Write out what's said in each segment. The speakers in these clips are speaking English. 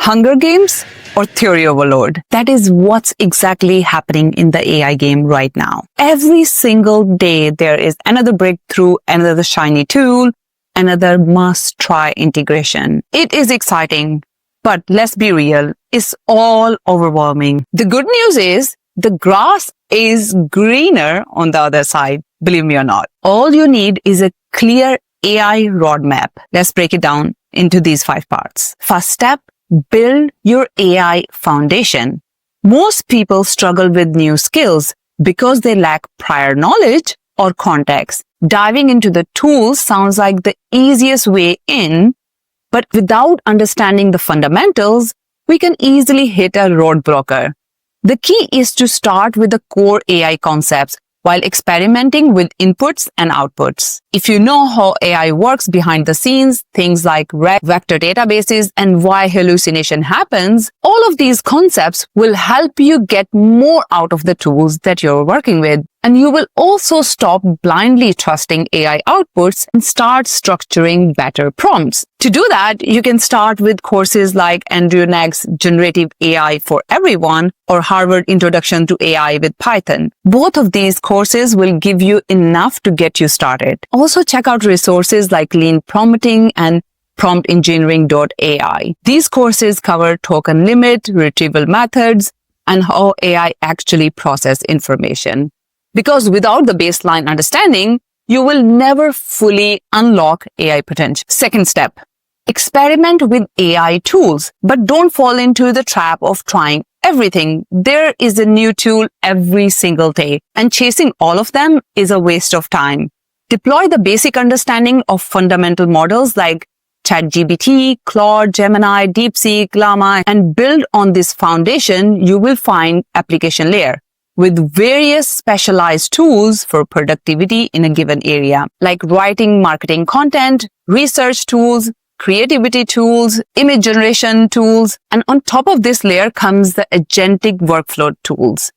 Hunger Games or theory overload? That is what's exactly happening in the AI game right now. Every single day, there is another breakthrough, another shiny tool, another must-try integration. It is exciting, but let's be real, it's all overwhelming. The good news is the grass is greener on the other side, believe me or not. All you need is a clear AI roadmap. Let's break it down into these 5 parts. First step, build your AI foundation. Most people struggle with new skills because they lack prior knowledge or context. Diving into the tools sounds like the easiest way in, but without understanding the fundamentals, we can easily hit a roadblocker. The key is to start with the core AI concepts while experimenting with inputs and outputs. If you know how AI works behind the scenes, things like vector databases and why hallucination happens, all of these concepts will help you get more out of the tools that you're working with. And you will also stop blindly trusting AI outputs and start structuring better prompts. To do that, you can start with courses like Andrew Ng's Generative AI for Everyone or Harvard Introduction to AI with Python. Both of these courses will give you enough to get you started. Also check out resources like Lean Prompting and promptengineering.ai. These courses cover token limit, retrieval methods, and how AI actually processes information. Because without the baseline understanding, you will never fully unlock AI potential. Second step, experiment with AI tools, but don't fall into the trap of trying everything. There is a new tool every single day, and chasing all of them is a waste of time. Deploy the basic understanding of fundamental models like ChatGPT, Claude, Gemini, DeepSeek, Llama, and build on this foundation. You will find application layer with various specialized tools for productivity in a given area, like writing marketing content, research tools, creativity tools, image generation tools, and on top of this layer comes the agentic workflow tools,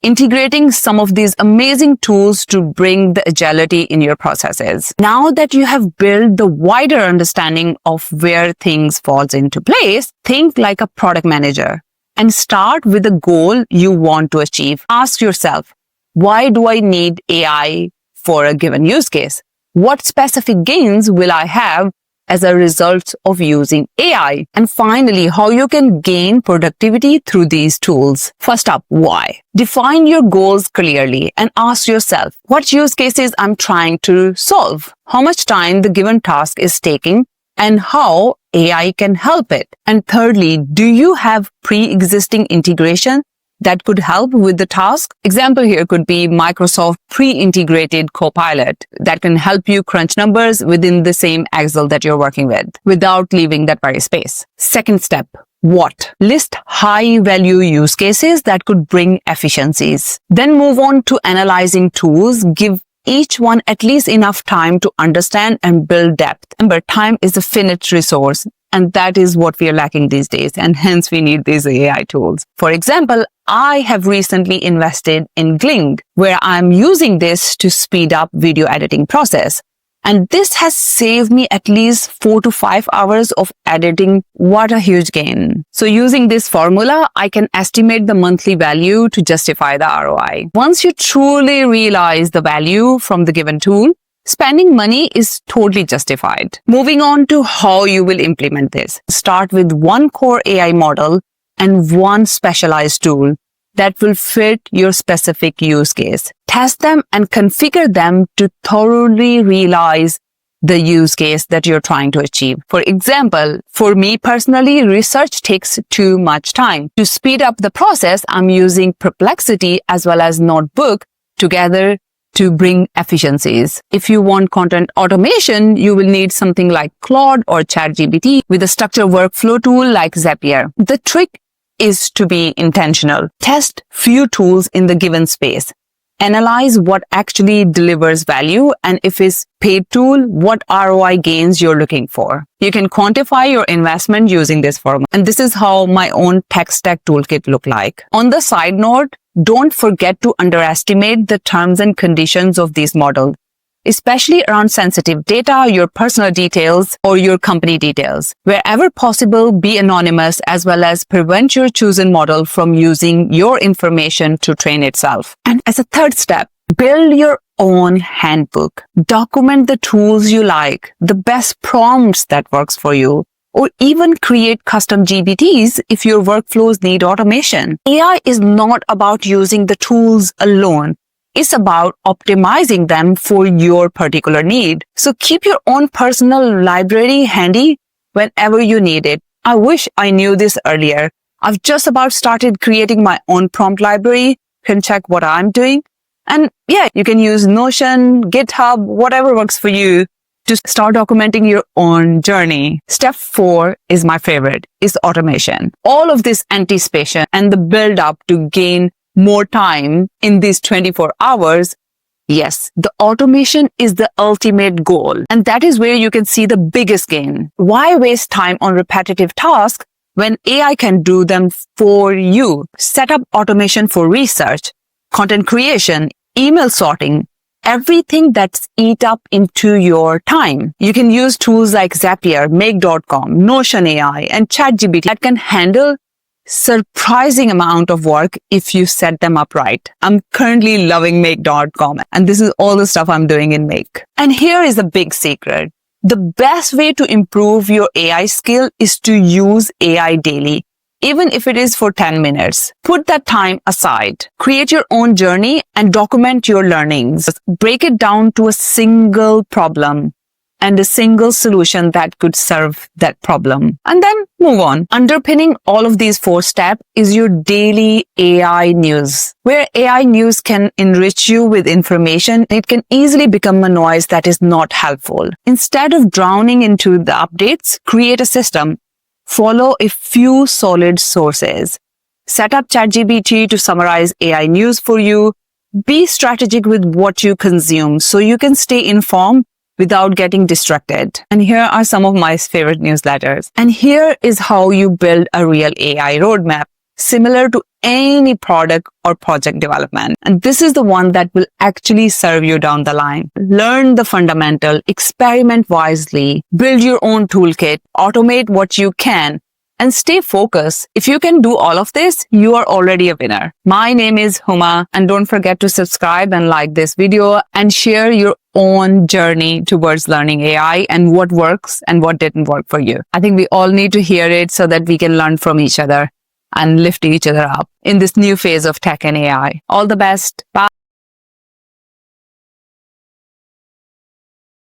integrating some of these amazing tools to bring the agility in your processes. Now that you have built the wider understanding of where things falls into place, think like a product manager. And start with the goal you want to achieve. Ask yourself, why do I need AI for a given use case? What specific gains will I have as a result of using AI? And finally, how you can gain productivity through these tools. First up, why? Define your goals clearly and ask yourself, what use cases I'm trying to solve? How much time the given task is taking? And how AI can help it. And thirdly, do you have pre-existing integration that could help with the task? Example here could be Microsoft pre-integrated Copilot that can help you crunch numbers within the same Excel that you're working with without leaving that very space. Second step, what? List high-value use cases that could bring efficiencies. Then move on to analyzing tools. Give each one at least enough time to understand and build depth. Remember, time is a finite resource, and that is what we are lacking these days, and hence we need these AI tools. For example, I have recently invested in Gling, where I'm using this to speed up video editing process. And this has saved me at least 4 to 5 hours of editing. What a huge gain. So using this formula, I can estimate the monthly value to justify the ROI. Once you truly realize the value from the given tool, spending money is totally justified. Moving on to how you will implement this. Start with one core AI model and one specialized tool that will fit your specific use case. Test them and configure them to thoroughly realize the use case that you're trying to achieve. For example, for me personally, research takes too much time. To speed up the process, I'm using Perplexity as well as Notebook together to bring efficiencies. If you want content automation, you will need something like Claude or ChatGPT with a structured workflow tool like Zapier. The trick is to be intentional. Test few tools in the given space. Analyze what actually delivers value, and if it's paid tool, what ROI gains you're looking for. You can quantify your investment using this formula. And this is how my own tech stack toolkit look like. On the side note, don't forget to underestimate the terms and conditions of these models. especially around sensitive data, your personal details, or your company details. Wherever possible, be anonymous as well as prevent your chosen model from using your information to train itself. And as a third step, build your own handbook. Document the tools you like, the best prompts that works for you, or even create custom GPTs if your workflows need automation. AI is not about using the tools alone. It's about optimizing them for your particular need. So keep your own personal library handy whenever you need it. I wish I knew this earlier. I've just about started creating my own prompt library. You can check what I'm doing. And yeah, you can use Notion, GitHub, whatever works for you to start documenting your own journey. Step 4 is my favorite, is automation. All of this anticipation and the build up to gain more time in these 24 hours. Yes, the automation is the ultimate goal. And that is where you can see the biggest gain. Why waste time on repetitive tasks when AI can do them for you? Set up automation for research, content creation, email sorting, everything that's eat up into your time. You can use tools like Zapier, Make.com, Notion AI, and ChatGPT that can handle surprising amount of work if you set them up right. I'm currently loving Make.com, and this is all the stuff I'm doing in Make. And here is a big secret. The best way to improve your AI skill is to use AI daily. Even if it is for 10 minutes, put that time aside. Create your own journey and document your learnings. Break it down to a single problem and a single solution that could serve that problem. And then move on. Underpinning all of these 4 steps is your daily AI news, where AI news can enrich you with information. It can easily become a noise that is not helpful. Instead of drowning into the updates, create a system. Follow a few solid sources. Set up ChatGPT to summarize AI news for you. Be strategic with what you consume so you can stay informed without getting distracted. And here are some of my favorite newsletters. And here is how you build a real AI roadmap, similar to any product or project development. And this is the one that will actually serve you down the line. Learn the fundamental, experiment wisely, build your own toolkit, automate what you can, and stay focused. If you can do all of this, you are already a winner. My name is Huma, and don't forget to subscribe and like this video and share your own journey towards learning AI and what works and what didn't work for you. I think we all need to hear it so that we can learn from each other and lift each other up in this new phase of tech and AI. All the best. Bye.